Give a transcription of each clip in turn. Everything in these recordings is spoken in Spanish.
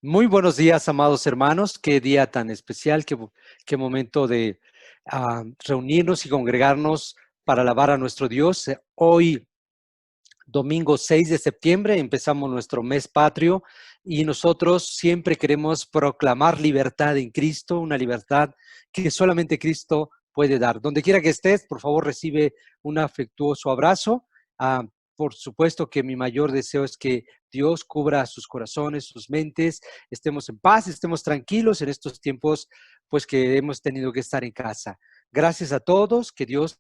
Muy buenos días, amados hermanos. Qué día tan especial, qué momento de reunirnos y congregarnos para alabar a nuestro Dios. Hoy, domingo 6 de septiembre, empezamos nuestro mes patrio y nosotros siempre queremos proclamar libertad en Cristo, una libertad que solamente Cristo puede dar. Donde quiera que estés, por favor, recibe un afectuoso abrazo. Ah, por supuesto que mi mayor deseo es que Dios cubra sus corazones, sus mentes, estemos en paz, estemos tranquilos en estos tiempos, pues que hemos tenido que estar en casa. Gracias a todos, que Dios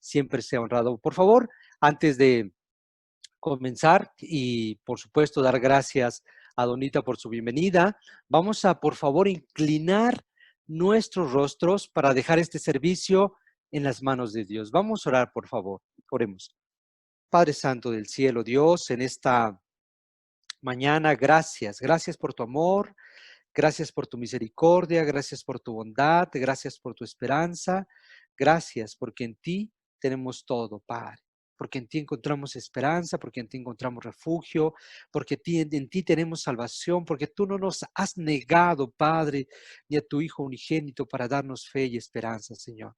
siempre sea honrado. Por favor, antes de comenzar y, por supuesto, dar gracias a Donita por su bienvenida, vamos a, por favor, inclinar nuestros rostros para dejar este servicio en las manos de Dios. Vamos a orar, por favor. Oremos. Padre Santo del cielo, Dios, en esta mañana, gracias por tu amor, gracias por tu misericordia, gracias por tu bondad, gracias por tu esperanza, gracias porque en ti tenemos todo, Padre. Porque en ti encontramos esperanza, porque en ti encontramos refugio, porque en ti tenemos salvación, porque tú no nos has negado, Padre, ni a tu Hijo unigénito para darnos fe y esperanza, Señor.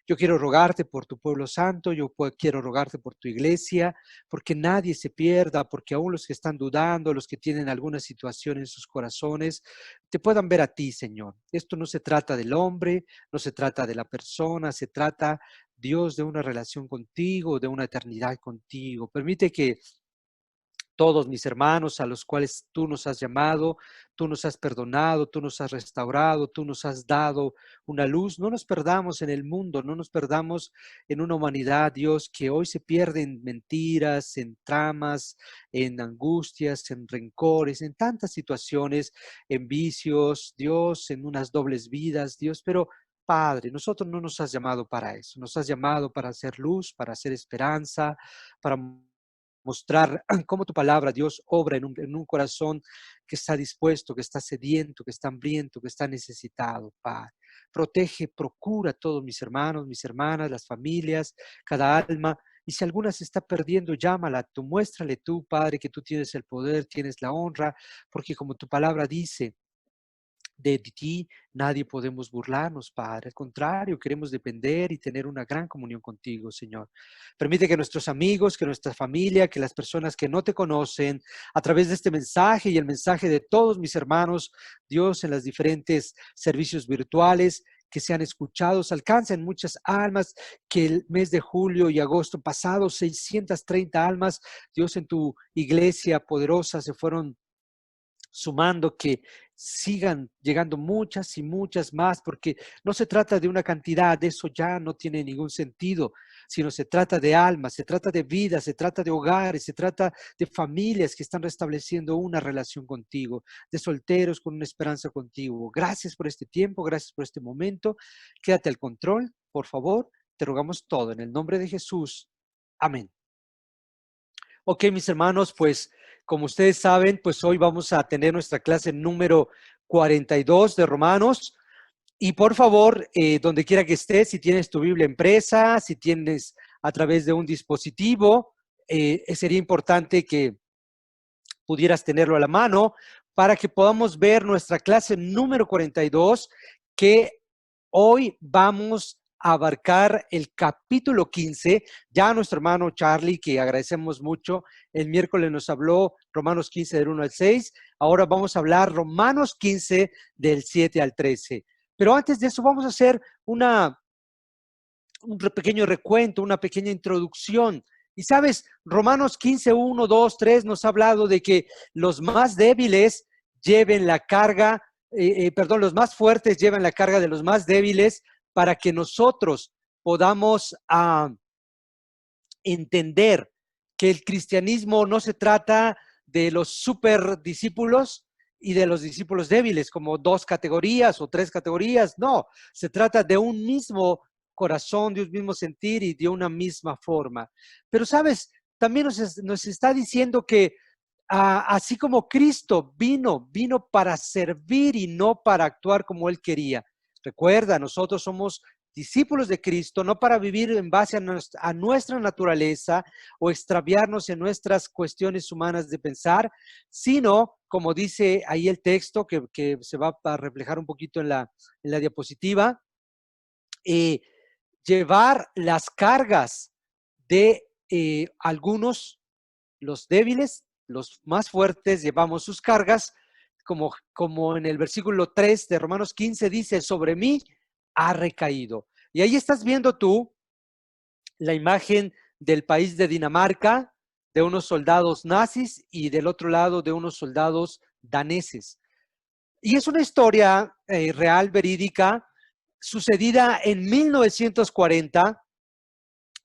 Yo quiero rogarte por tu pueblo santo, quiero rogarte por tu iglesia, porque nadie se pierda, porque aún los que están dudando, los que tienen alguna situación en sus corazones, te puedan ver a ti, Señor. Esto no se trata del hombre, no se trata de la persona, se trata, Dios, de una relación contigo, de una eternidad contigo. Permite que todos mis hermanos a los cuales tú nos has llamado, tú nos has perdonado, tú nos has restaurado, tú nos has dado una luz. No nos perdamos en el mundo, no nos perdamos en una humanidad, Dios, que hoy se pierde en mentiras, en tramas, en angustias, en rencores, en tantas situaciones, en vicios, Dios, en unas dobles vidas, Dios, pero Padre, nosotros no nos has llamado para eso, nos has llamado para hacer luz, para hacer esperanza, para mostrar cómo tu palabra, Dios, obra en un corazón que está dispuesto, que está sediento, que está hambriento, que está necesitado, Padre. Protege, procura a todos mis hermanos, mis hermanas, las familias, cada alma. Y si alguna se está perdiendo, llámala, tú muéstrale tú, Padre, que tú tienes el poder, tienes la honra, porque como tu palabra dice, de ti nadie podemos burlarnos, Padre. Al contrario, queremos depender y tener una gran comunión contigo, Señor. Permite que nuestros amigos, que nuestra familia, que las personas que no te conocen, a través de este mensaje y el mensaje de todos mis hermanos, Dios, en los diferentes servicios virtuales, que sean escuchados, alcancen muchas almas, que el mes de julio y agosto pasado, 630 almas, Dios, en tu iglesia poderosa se fueron sumando, que sigan llegando muchas y muchas más, porque no se trata de una cantidad, de eso ya no tiene ningún sentido, sino se trata de almas, se trata de vidas, se trata de hogares, se trata de familias que están restableciendo una relación contigo, de solteros con una esperanza contigo. Gracias por este tiempo, gracias por este momento. Quédate al control, por favor. Te rogamos todo en el nombre de Jesús. Amén. Ok, mis hermanos, pues como ustedes saben, pues hoy vamos a tener nuestra clase número 42 de Romanos. Y por favor, donde quiera que estés, si tienes tu Biblia impresa, si tienes a través de un dispositivo, sería importante que pudieras tenerlo a la mano para que podamos ver nuestra clase número 42, que hoy vamos a abarcar el capítulo 15. Ya nuestro hermano Charlie, que agradecemos mucho, el miércoles nos habló Romanos 15 del 1 al 6. Ahora vamos a hablar Romanos 15 del 7 al 13. Pero antes de eso vamos a hacer un pequeño recuento, una pequeña introducción. Y sabes, Romanos 15, 1, 2, 3 nos ha hablado de que los más débiles lleven la carga, los más fuertes lleven la carga de los más débiles para que nosotros podamos entender que el cristianismo no se trata de los super discípulos y de los discípulos débiles como dos categorías o tres categorías. No, se trata de un mismo corazón, de un mismo sentir y de una misma forma. Pero, ¿sabes? También nos está diciendo que así como Cristo vino para servir y no para actuar como Él quería. Recuerda, nosotros somos discípulos de Cristo, no para vivir en base a nuestra naturaleza o extraviarnos en nuestras cuestiones humanas de pensar, sino, como dice ahí el texto, que se va a reflejar un poquito en la diapositiva, llevar las cargas de algunos, los débiles, los más fuertes, llevamos sus cargas, como en el versículo 3 de Romanos 15 dice, sobre mí ha recaído. Y ahí estás viendo tú la imagen del país de Dinamarca, de unos soldados nazis y del otro lado de unos soldados daneses. Y es una historia real, verídica, sucedida en 1940,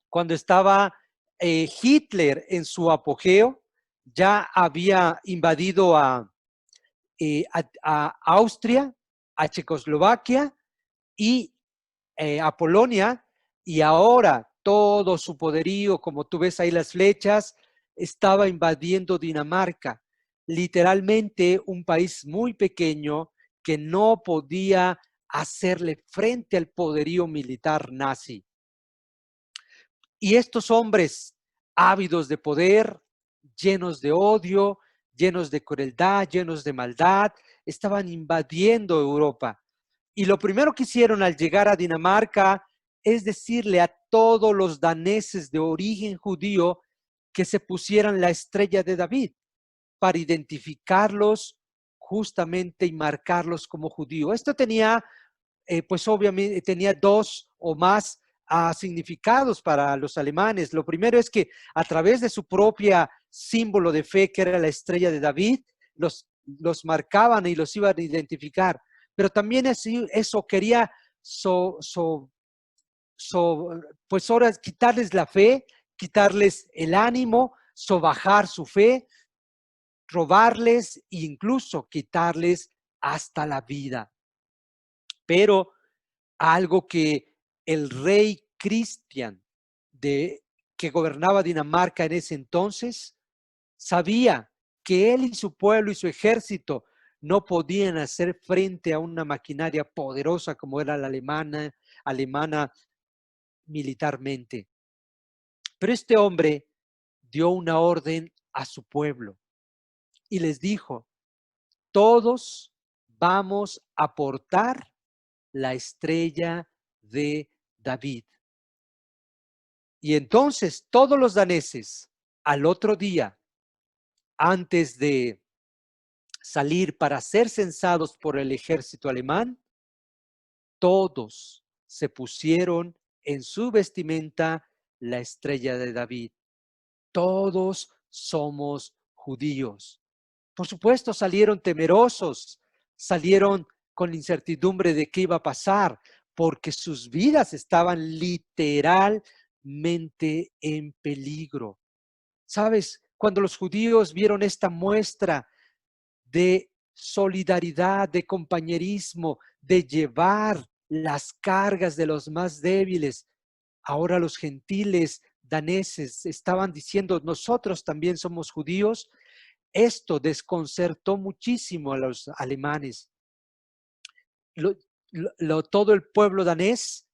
cuando estaba Hitler en su apogeo, ya había invadido a Austria, a Checoslovaquia y a Polonia, y ahora todo su poderío, como tú ves ahí las flechas, estaba invadiendo Dinamarca, literalmente un país muy pequeño que no podía hacerle frente al poderío militar nazi. Y estos hombres ávidos de poder, llenos de odio, llenos de crueldad, llenos de maldad, estaban invadiendo Europa. Y lo primero que hicieron al llegar a Dinamarca es decirle a todos los daneses de origen judío que se pusieran la estrella de David para identificarlos justamente y marcarlos como judíos. Esto tenía, pues obviamente, tenía dos o más significados para los alemanes. Lo primero es que a través de su propia símbolo de fe, que era la estrella de David, los marcaban y los iban a identificar. Pero también eso quería pues ahora quitarles la fe, quitarles el ánimo, sobajar su fe, robarles e incluso quitarles hasta la vida. Pero algo que el rey Cristian que gobernaba Dinamarca en ese entonces sabía que él y su pueblo y su ejército no podían hacer frente a una maquinaria poderosa como era la alemana militarmente. Pero este hombre dio una orden a su pueblo y les dijo, todos vamos a portar la estrella de David. Y entonces todos los daneses al otro día, antes de salir para ser censados por el ejército alemán, todos se pusieron en su vestimenta la estrella de David. Todos somos judíos. Por supuesto, salieron temerosos, salieron con incertidumbre de qué iba a pasar, porque sus vidas estaban literalmente en peligro. ¿Sabes? Cuando los judíos vieron esta muestra de solidaridad, de compañerismo, de llevar las cargas de los más débiles, ahora los gentiles daneses estaban diciendo, nosotros también somos judíos. Esto desconcertó muchísimo a los alemanes. Todo el pueblo danés,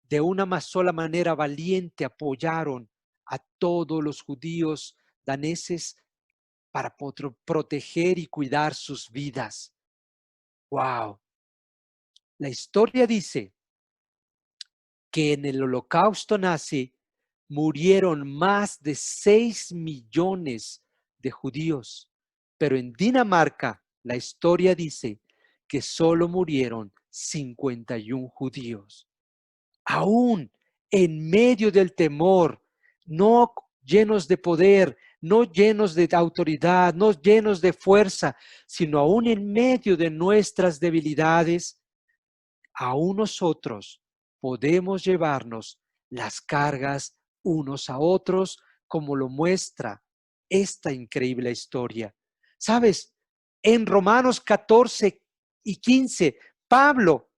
de una más sola manera valiente, apoyaron a todos los judíos daneses para proteger y cuidar sus vidas. ¡Wow! La historia dice que en el holocausto nazi murieron más de 6 millones de judíos, pero en Dinamarca la historia dice que solo murieron 51 judíos. Aún en medio del temor, no llenos de poder, no llenos de autoridad, no llenos de fuerza, sino aún en medio de nuestras debilidades, aún nosotros podemos llevarnos las cargas unos a otros, como lo muestra esta increíble historia. ¿Sabes? En Romanos 14 y 15, Pablo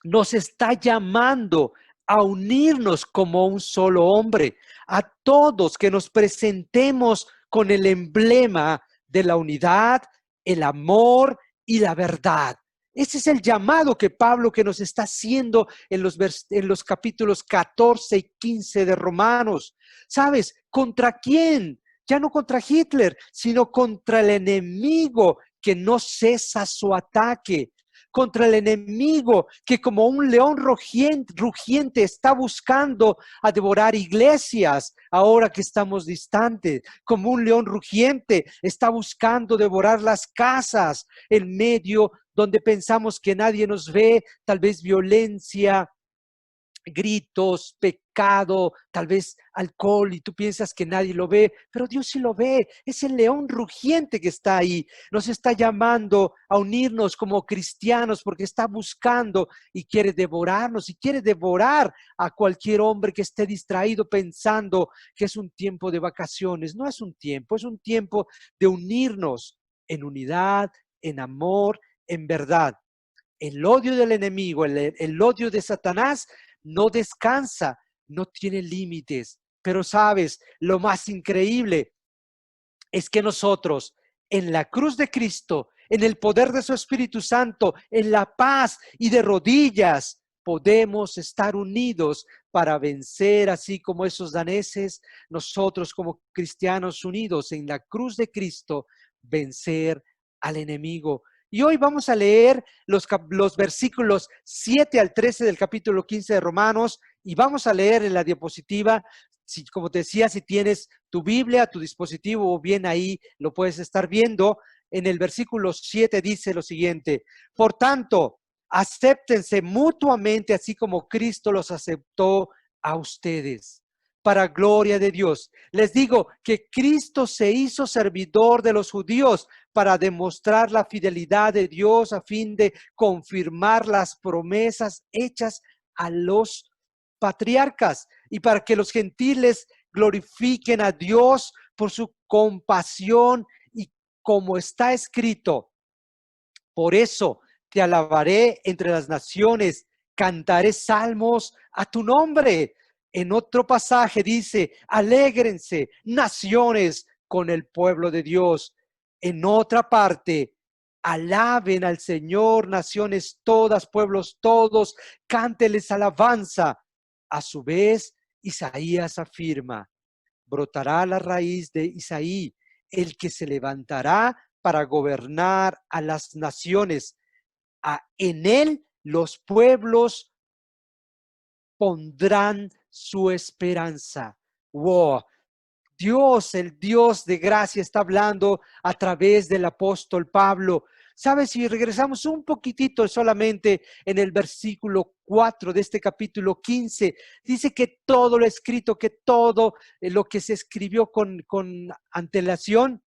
nos está llamando a unirnos como un solo hombre, a todos que nos presentemos con el emblema de la unidad, el amor y la verdad. Ese es el llamado que Pablo que nos está haciendo en los capítulos 14 y 15 de Romanos. ¿Sabes? ¿Contra quién? Ya no contra Hitler, sino contra el enemigo que no cesa su ataque. Contra el enemigo que como un león rugiente está buscando a devorar iglesias ahora que estamos distantes. Como un león rugiente está buscando devorar las casas en medio donde pensamos que nadie nos ve, tal vez violencia, gritos, pecado, tal vez alcohol, y tú piensas que nadie lo ve, pero Dios sí lo ve. Es el león rugiente que está ahí. Nos está llamando a unirnos como cristianos porque está buscando y quiere devorarnos y quiere devorar a cualquier hombre que esté distraído pensando que es un tiempo de vacaciones. No es un tiempo, es un tiempo de unirnos en unidad, en amor, en verdad. El odio del enemigo, el odio de Satanás no descansa, no tiene límites. Pero sabes, lo más increíble es que nosotros en la cruz de Cristo, en el poder de su Espíritu Santo, en la paz y de rodillas, podemos estar unidos para vencer, así como esos daneses, nosotros como cristianos unidos en la cruz de Cristo, vencer al enemigo. Y hoy vamos a leer los versículos 7 al 13 del capítulo 15 de Romanos y vamos a leer en la diapositiva. Si, como te decía, si tienes tu Biblia, tu dispositivo, o bien ahí lo puedes estar viendo, en el versículo 7 dice lo siguiente: por tanto, acéptense mutuamente, así como Cristo los aceptó a ustedes, para gloria de Dios. Les digo que Cristo se hizo servidor de los judíos para demostrar la fidelidad de Dios a fin de confirmar las promesas hechas a los patriarcas y para que los gentiles glorifiquen a Dios por su compasión y como está escrito: por eso te alabaré entre las naciones, cantaré salmos a tu nombre. En otro pasaje dice: alégrense naciones con el pueblo de Dios. En otra parte: alaben al Señor naciones todas, pueblos todos, cánteles alabanza. A su vez, Isaías afirma: brotará la raíz de Isaí, el que se levantará para gobernar a las naciones. En él los pueblos pondrán su esperanza. Wow. Dios, el Dios de gracia, está hablando a través del apóstol Pablo. ¿Sabes? Si regresamos un poquitito solamente en el versículo 4 de este capítulo 15, dice que todo lo escrito, que todo lo que se escribió con antelación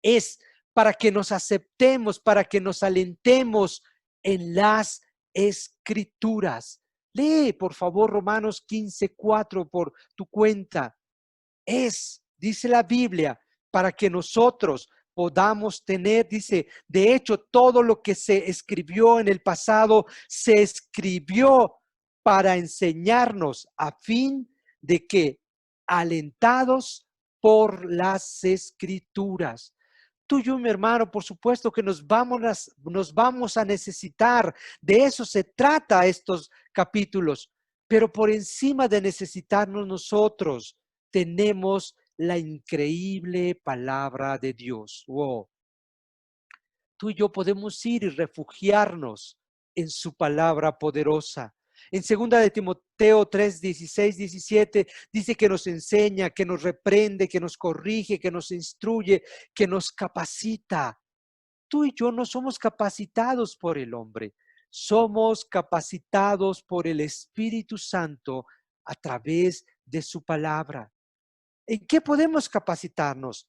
es para que nos aceptemos, para que nos alentemos en las escrituras. Lee, por favor, Romanos 15:4 por tu cuenta. Dice la Biblia, para que nosotros podamos tener, dice, de hecho, todo lo que se escribió en el pasado se escribió para enseñarnos a fin de que, alentados por las escrituras. Tú y yo, mi hermano, por supuesto que nos vamos a necesitar. De eso se trata estos capítulos. Pero por encima de necesitarnos nosotros, tenemos la increíble palabra de Dios. Wow. Tú y yo podemos ir y refugiarnos en su palabra poderosa. En 2 de Timoteo 3, 16, 17, dice que nos enseña, que nos reprende, que nos corrige, que nos instruye, que nos capacita. Tú y yo no somos capacitados por el hombre, somos capacitados por el Espíritu Santo a través de su palabra. ¿En qué podemos capacitarnos?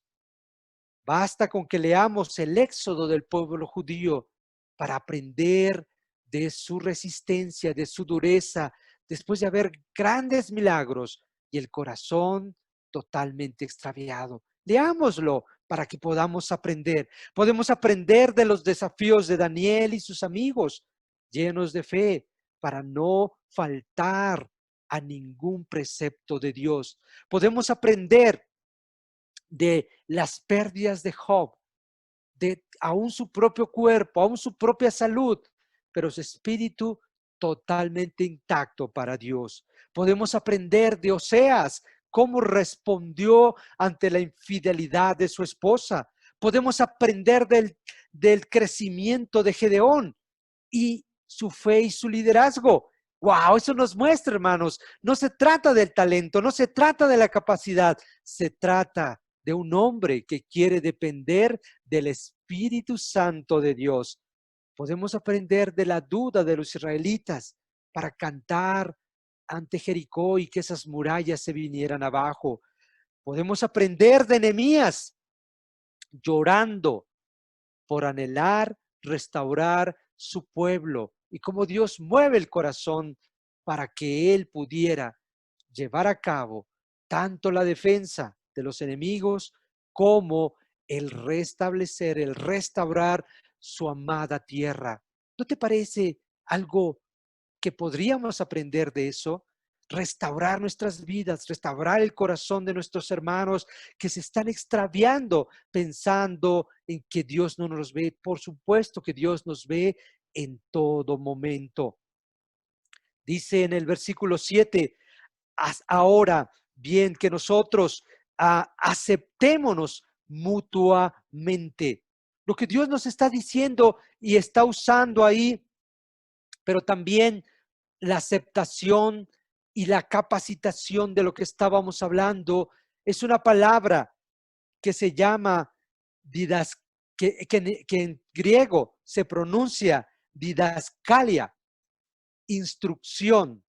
Basta con que leamos el éxodo del pueblo judío para aprender de su resistencia, de su dureza, después de haber grandes milagros y el corazón totalmente extraviado. Leámoslo para que podamos aprender. Podemos aprender de los desafíos de Daniel y sus amigos, llenos de fe, para no faltar a ningún precepto de Dios. Podemos aprender de las pérdidas de Job, de aún su propio cuerpo, aún su propia salud, pero su espíritu totalmente intacto para Dios. Podemos aprender de Oseas cómo respondió ante la infidelidad de su esposa. Podemos aprender del crecimiento de Gedeón y su fe y su liderazgo. Wow, eso nos muestra, hermanos, no se trata del talento, no se trata de la capacidad, se trata de un hombre que quiere depender del Espíritu Santo de Dios. Podemos aprender de la duda de los israelitas para cantar ante Jericó y que esas murallas se vinieran abajo. Podemos aprender de Nehemías llorando por anhelar restaurar su pueblo y cómo Dios mueve el corazón para que él pudiera llevar a cabo tanto la defensa de los enemigos como el restablecer, el restaurar su amada tierra. ¿No te parece algo que podríamos aprender de eso? Restaurar nuestras vidas, restaurar el corazón de nuestros hermanos que se están extraviando pensando en que Dios no nos ve. Por supuesto que Dios nos ve en todo momento. Dice en el versículo 7, ahora bien que nosotros aceptémonos mutuamente. Lo que Dios nos está diciendo y está usando ahí, pero también la aceptación y la capacitación de lo que estábamos hablando es una palabra que se llama didas, que en griego se pronuncia didascalia, instrucción,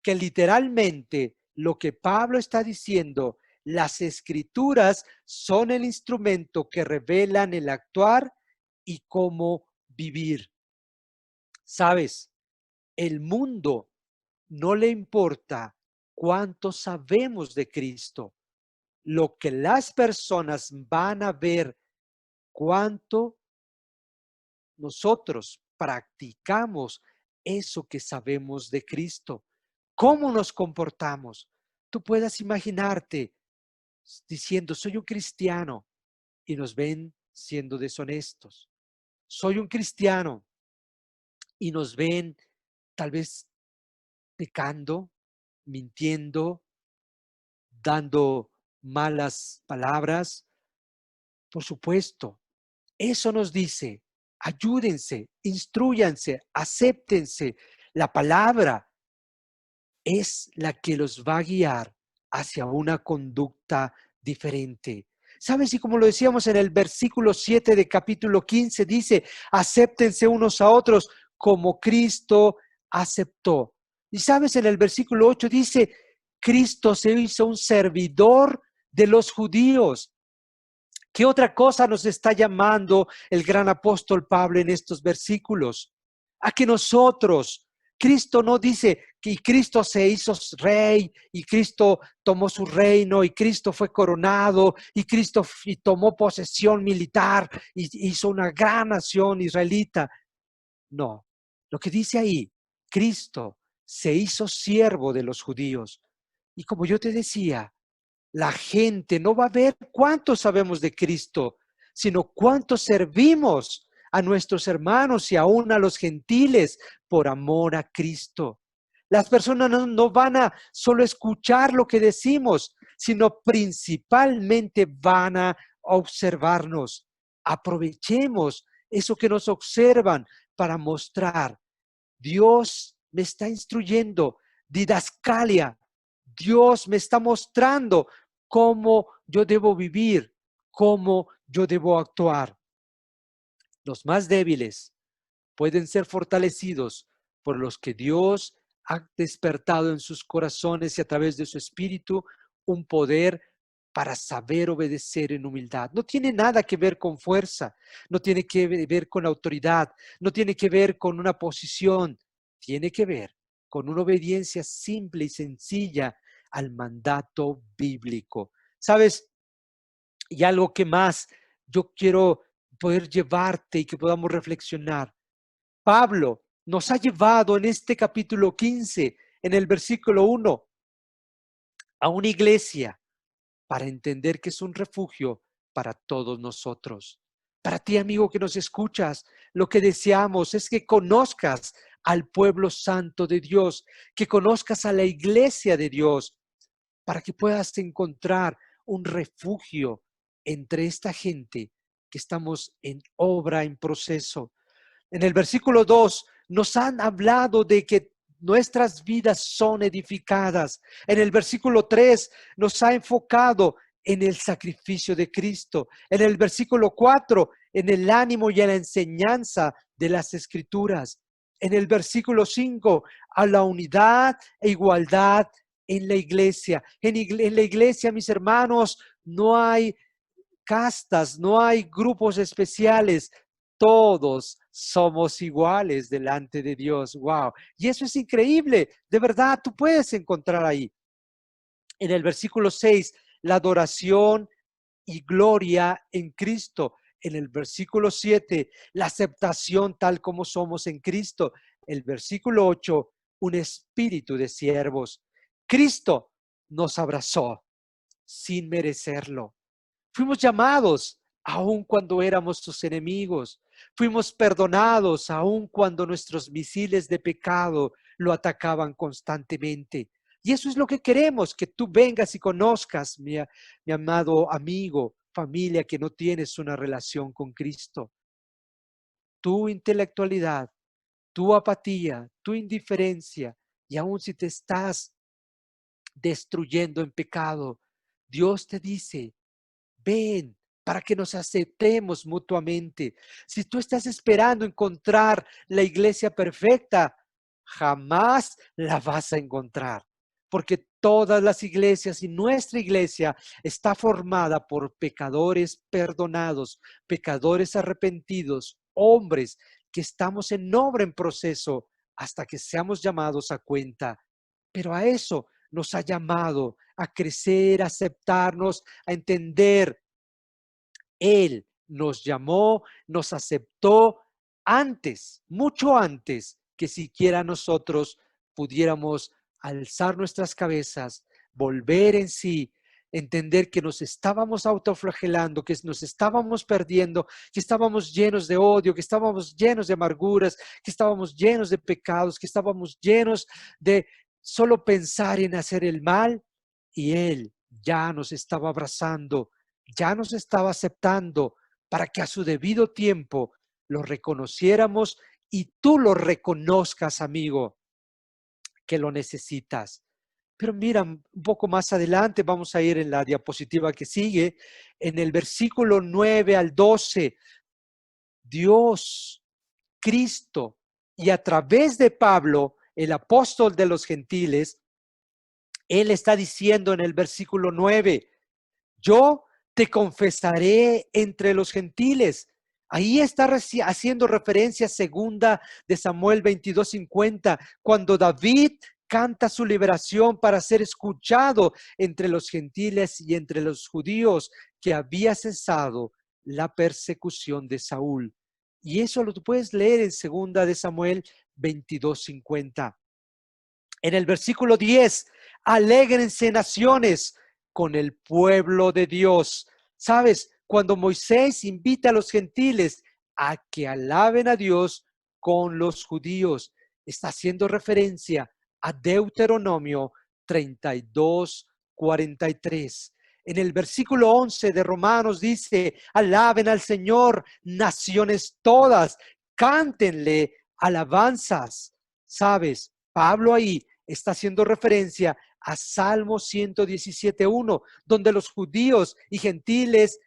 que literalmente lo que Pablo está diciendo, las escrituras son el instrumento que revelan el actuar y cómo vivir. ¿Sabes? El mundo no le importa cuánto sabemos de Cristo. Lo que las personas van a ver, cuánto nosotros practicamos eso que sabemos de Cristo. ¿Cómo nos comportamos? Tú puedes imaginarte diciendo, soy un cristiano, y nos ven siendo deshonestos. Soy un cristiano y nos ven tal vez pecando, mintiendo, dando malas palabras. Por supuesto, eso nos dice, ayúdense, instruyanse, acéptense. La palabra es la que los va a guiar hacia una conducta diferente. ¿Sabes? Y como lo decíamos en el versículo 7 de capítulo 15, dice, acéptense unos a otros como Cristo aceptó. Y sabes, en el versículo 8 dice, Cristo se hizo un servidor de los judíos. ¿Qué otra cosa nos está llamando el gran apóstol Pablo en estos versículos? A que nosotros, Cristo no dice que Cristo se hizo rey y Cristo tomó su reino y Cristo fue coronado y Cristo tomó posesión militar y hizo una gran nación israelita. No, lo que dice ahí, Cristo se hizo siervo de los judíos. Y como yo te decía, la gente no va a ver cuánto sabemos de Cristo, sino cuánto servimos a nuestros hermanos y aún a los gentiles por amor a Cristo. Las personas no van a solo escuchar lo que decimos, sino principalmente van a observarnos. Aprovechemos eso que nos observan para mostrar. Dios me está instruyendo, didascalia. Dios me está mostrando cómo yo debo vivir, cómo yo debo actuar. Los más débiles pueden ser fortalecidos por los que Dios ha despertado en sus corazones y a través de su espíritu un poder para saber obedecer en humildad. No tiene nada que ver con fuerza, no tiene que ver con autoridad, no tiene que ver con una posición, tiene que ver con una obediencia simple y sencilla al mandato bíblico. ¿Sabes? Y algo que más yo quiero poder llevarte y que podamos reflexionar. Pablo nos ha llevado en este capítulo 15, en el versículo 1, a una iglesia para entender que es un refugio para todos nosotros. Para ti, amigo, que nos escuchas, lo que deseamos es que conozcas al pueblo santo de Dios, que conozcas a la iglesia de Dios, para que puedas encontrar un refugio entre esta gente que estamos en obra, en proceso. En el versículo 2 nos han hablado de que nuestras vidas son edificadas. En el versículo 3 nos ha enfocado en el sacrificio de Cristo. En el versículo 4, en el ánimo y en la enseñanza de las Escrituras. En el versículo 5, a la unidad e igualdad en la iglesia. En la iglesia, mis hermanos, no hay castas, no hay grupos especiales. Todos somos iguales delante de Dios. Wow. Y eso es increíble. De verdad, tú puedes encontrar ahí. En el versículo 6, la adoración y gloria en Cristo. En el versículo 7, la aceptación tal como somos en Cristo. El versículo 8, un espíritu de siervos. Cristo nos abrazó sin merecerlo. Fuimos llamados aun cuando éramos sus enemigos. Fuimos perdonados aun cuando nuestros misiles de pecado lo atacaban constantemente. Y eso es lo que queremos, que tú vengas y conozcas, mi amado amigo, familia, que no tienes una relación con Cristo. Tu intelectualidad, tu apatía, tu indiferencia, y aun si te estás destruyendo en pecado, Dios te dice, ven para que nos aceptemos mutuamente. Si tú estás esperando encontrar la iglesia perfecta, jamás la vas a encontrar, porque todas las iglesias y nuestra iglesia está formada por pecadores perdonados, pecadores arrepentidos, hombres que estamos en obra en proceso hasta que seamos llamados a cuenta. Pero a eso nos ha llamado, a crecer, a aceptarnos, a entender. Él nos llamó, nos aceptó antes, mucho antes que siquiera nosotros pudiéramos alzar nuestras cabezas, volver en sí, entender que nos estábamos autoflagelando, que nos estábamos perdiendo, que estábamos llenos de odio, que estábamos llenos de amarguras, que estábamos llenos de pecados, que estábamos llenos de solo pensar en hacer el mal, y Él ya nos estaba abrazando, ya nos estaba aceptando para que a su debido tiempo lo reconociéramos y tú lo reconozcas, amigo, que lo necesitas. Pero mira, un poco más adelante, vamos a ir en la diapositiva que sigue, en el versículo 9 al 12, Dios, Cristo, y a través de Pablo, el apóstol de los gentiles, él está diciendo en el versículo 9, yo te confesaré entre los gentiles. Ahí está haciendo referencia segunda de Samuel 22:50, cuando David canta su liberación para ser escuchado entre los gentiles y entre los judíos, que había cesado la persecución de Saúl. Y eso lo puedes leer en segunda de Samuel 22:50. En el versículo 10, alégrense naciones con el pueblo de Dios. ¿Sabes? Cuando Moisés invita a los gentiles a que alaben a Dios con los judíos, está haciendo referencia a Deuteronomio 32:43. En el versículo 11 de Romanos dice, alaben al Señor, naciones todas, cántenle alabanzas. ¿Sabes? Pablo ahí está haciendo referencia a Salmo 117:1, donde los judíos y gentiles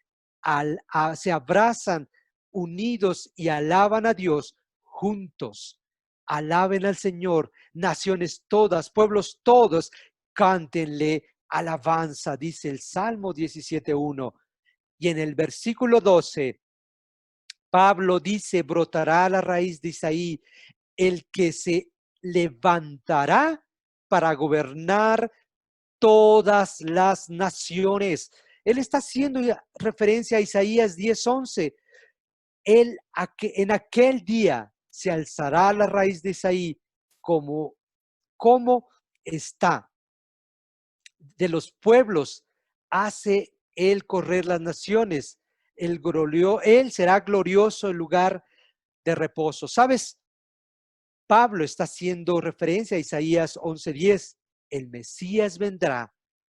se abrazan unidos y alaban a Dios juntos. Alaben al Señor, naciones todas, pueblos todos, cántenle alabanza, dice el Salmo 17:1. Y en el versículo 12, Pablo dice, brotará la raíz de Isaí, el que se levantará para gobernar todas las naciones. Él está haciendo referencia a Isaías 10:11. En aquel día se alzará la raíz de Isaí como está. De los pueblos hace él correr las naciones. Él será glorioso el lugar de reposo. ¿Sabes? Pablo está haciendo referencia a Isaías 11:10. El Mesías vendrá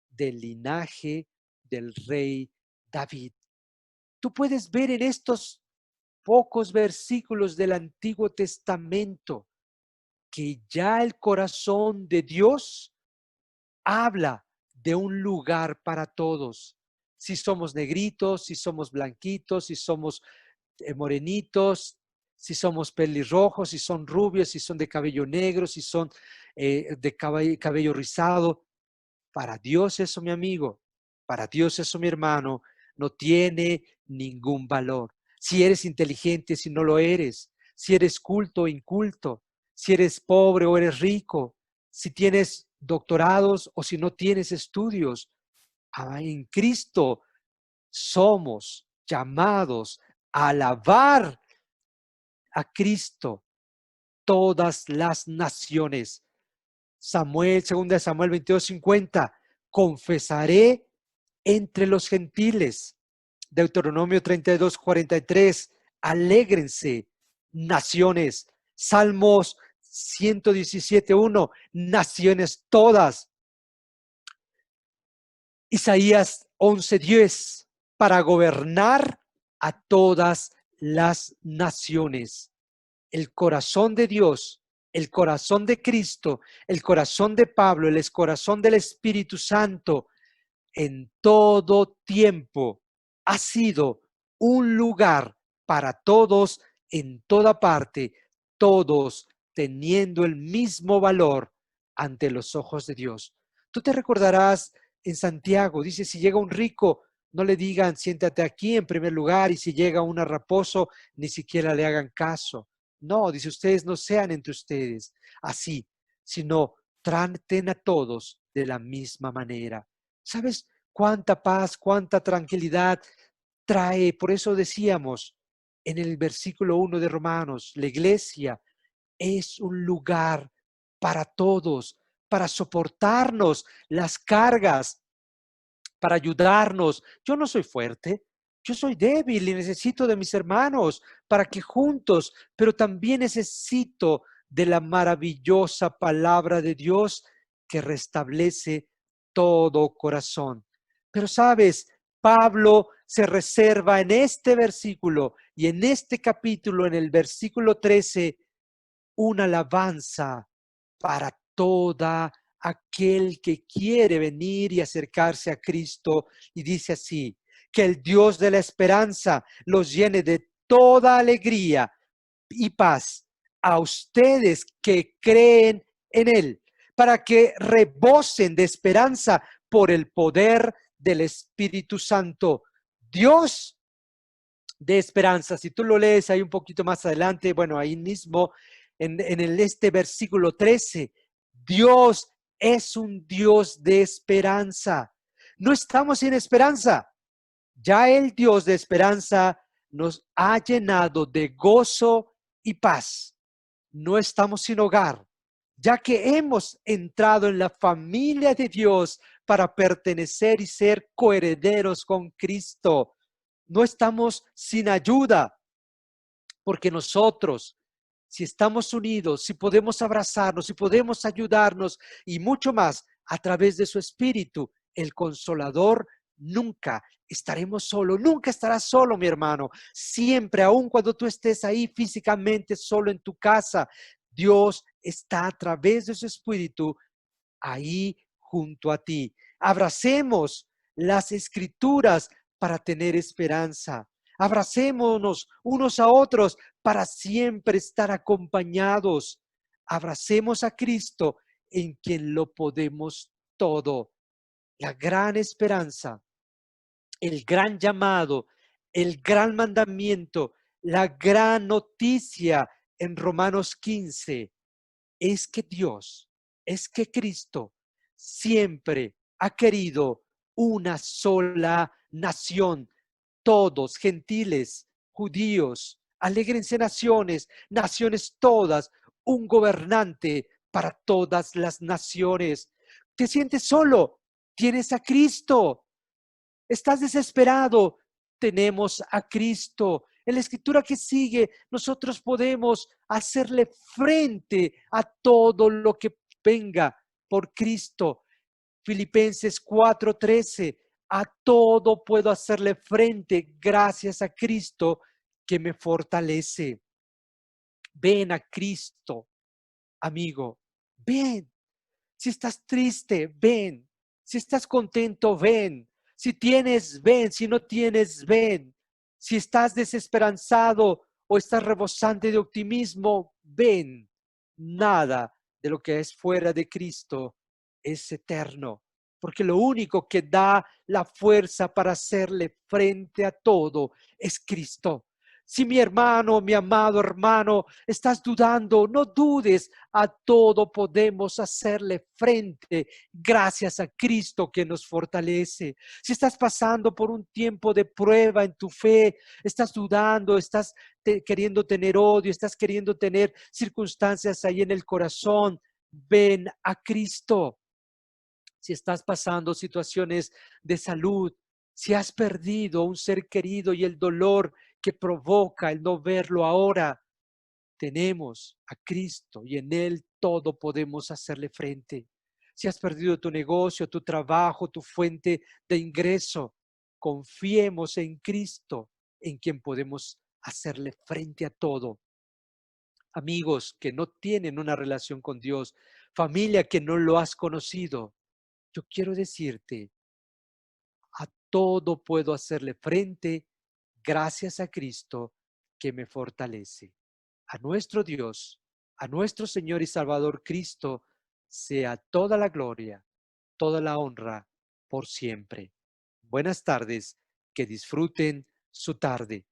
del linaje del rey David. Tú puedes ver en estos pocos versículos del Antiguo Testamento que ya el corazón de Dios habla de un lugar para todos. Si somos negritos, si somos blanquitos, si somos morenitos, si somos pelirrojos, si son rubios, si son de cabello negro, si son de cabello rizado. Para Dios eso, mi amigo, para Dios eso, mi hermano, no tiene ningún valor. Si eres inteligente, si no lo eres, si eres culto o inculto, si eres pobre o eres rico, si tienes doctorados o si no tienes estudios, en Cristo somos llamados a alabar a Cristo todas las naciones. Samuel, 2 Samuel 22:50, confesaré entre los gentiles. Deuteronomio 32:43, alégrense naciones. Salmos 117:1, naciones todas. Isaías 11:10, para gobernar a todas las naciones. El corazón de Dios, el corazón de Cristo, el corazón de Pablo, el corazón del Espíritu Santo, en todo tiempo ha sido un lugar para todos, en toda parte, todos teniendo el mismo valor ante los ojos de Dios. Tú te recordarás en Santiago, dice, si llega un rico, no le digan, siéntate aquí en primer lugar, y si llega un raposo, ni siquiera le hagan caso. No, dice, ustedes no sean entre ustedes así, sino traten a todos de la misma manera. ¿Sabes cuánta paz, cuánta tranquilidad trae? Por eso decíamos en el versículo 1 de Romanos, la iglesia es un lugar para todos, para soportarnos las cargas, para ayudarnos. Yo no soy fuerte, yo soy débil y necesito de mis hermanos para que juntos, pero también necesito de la maravillosa palabra de Dios que restablece todo corazón. Pero sabes, Pablo se reserva en este versículo y en este capítulo, en el versículo 13, una alabanza para toda aquel que quiere venir y acercarse a Cristo. Y dice así, que el Dios de la esperanza los llene de toda alegría y paz a ustedes que creen en Él, para que rebosen de esperanza por el poder del Espíritu Santo. Dios de esperanza. Si tú lo lees ahí un poquito más adelante, bueno, ahí mismo este versículo 13, Dios es un Dios de esperanza. No estamos sin esperanza. Ya el Dios de esperanza nos ha llenado de gozo y paz. No estamos sin hogar, ya que hemos entrado en la familia de Dios para pertenecer y ser coherederos con Cristo. No estamos sin ayuda, porque nosotros, si estamos unidos, si podemos abrazarnos, si podemos ayudarnos y mucho más a través de su Espíritu, el Consolador, nunca estaremos solos, nunca estarás solo, mi hermano. Siempre, aun cuando tú estés ahí físicamente solo en tu casa, Dios está a través de su Espíritu ahí junto a ti. Abracemos las Escrituras para tener esperanza. Abracémonos unos a otros para siempre estar acompañados. Abracemos a Cristo en quien lo podemos todo. La gran esperanza, el gran llamado, el gran mandamiento, la gran noticia en Romanos 15 es que Dios, es que Cristo siempre ha querido una sola nación, todos, gentiles, judíos, alégrense naciones, naciones todas, un gobernante para todas las naciones. ¿Te sientes solo? Tienes a Cristo. Estás desesperado, tenemos a Cristo. En la escritura que sigue, nosotros podemos hacerle frente a todo lo que venga por Cristo. Filipenses 4:13, a todo puedo hacerle frente gracias a Cristo que me fortalece. Ven a Cristo, amigo, ven. Si estás triste, ven. Si estás contento, ven. Si tienes, ven. Si no tienes, ven. Si estás desesperanzado o estás rebosante de optimismo, ven. Nada de lo que es fuera de Cristo es eterno, porque lo único que da la fuerza para hacerle frente a todo es Cristo. Si mi hermano, mi amado hermano, estás dudando, no dudes, a todo podemos hacerle frente gracias a Cristo que nos fortalece. Si estás pasando por un tiempo de prueba en tu fe, estás dudando, estás queriendo tener odio, estás queriendo tener circunstancias ahí en el corazón, ven a Cristo. Si estás pasando situaciones de salud, si has perdido un ser querido y el dolor que provoca el no verlo ahora, tenemos a Cristo y en Él todo podemos hacerle frente. Si has perdido tu negocio, tu trabajo, tu fuente de ingreso, confiemos en Cristo, en quien podemos hacerle frente a todo. Amigos que no tienen una relación con Dios, familia que no lo has conocido, yo quiero decirte, a todo puedo hacerle frente gracias a Cristo que me fortalece. A nuestro Dios, a nuestro Señor y Salvador Cristo, sea toda la gloria, toda la honra por siempre. Buenas tardes, que disfruten su tarde.